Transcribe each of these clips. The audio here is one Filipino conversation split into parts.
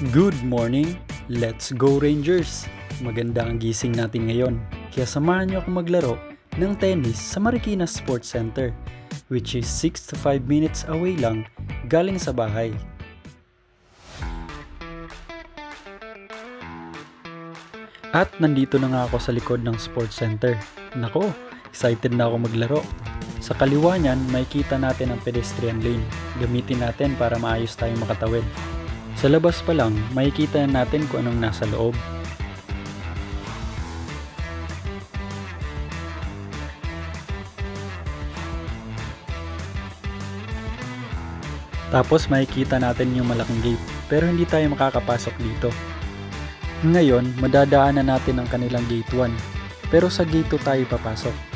Good morning! Let's go Rangers! Maganda ang gising natin ngayon, kaya samahan niyo ako maglaro ng tennis sa Marikina Sports Center, which is 6 to 5 minutes away lang galing sa bahay. At nandito na nga ako sa likod ng sports center. Nako, excited na ako maglaro. Sa kaliwa niyan, makikita natin ang pedestrian lane. Gamitin natin para maayos tayong makatawid. Sa labas pa lang, makikita na natin kung anong nasa loob. Tapos makikita natin yung malaking gate, pero hindi tayo makakapasok dito. Ngayon, madadaanan natin ang kanilang gate 1, pero sa gate 2 tayo papasok.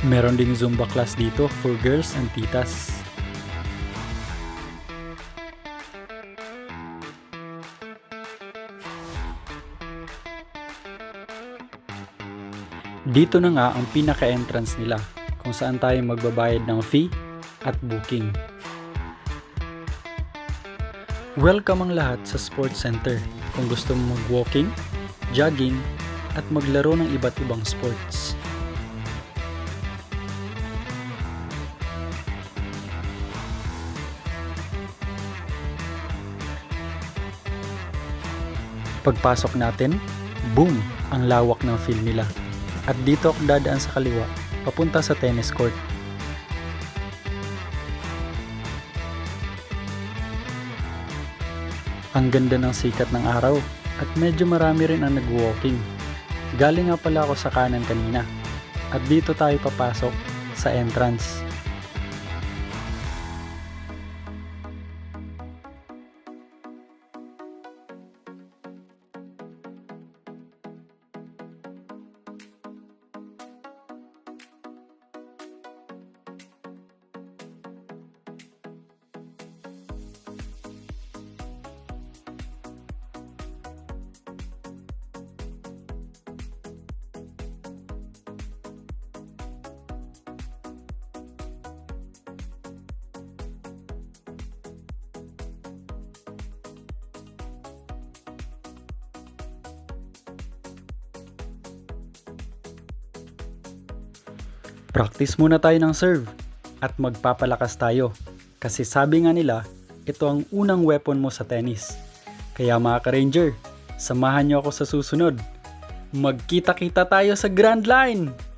Meron ding Zumba class dito for girls and titas. Dito na nga ang pinaka-entrance nila, kung saan tayo magbabayad ng fee at booking. Welcome ang lahat sa sports center kung gusto mo mag-walking, jogging, at maglaro ng iba't ibang sports. Pagpasok natin, boom! Ang lawak ng field nila. At dito ako dadaan sa kaliwa, papunta sa tennis court. Ang ganda ng sikat ng araw at medyo marami rin ang nag-walking. Galing nga pala ako sa kanan kanina. At dito tayo papasok sa entrance. Practice muna tayo ng serve at magpapalakas tayo kasi sabi nga nila, ito ang unang weapon mo sa tennis. Kaya mga ka-Ranger, samahan niyo ako sa susunod. Magkita-kita tayo sa Grand Line!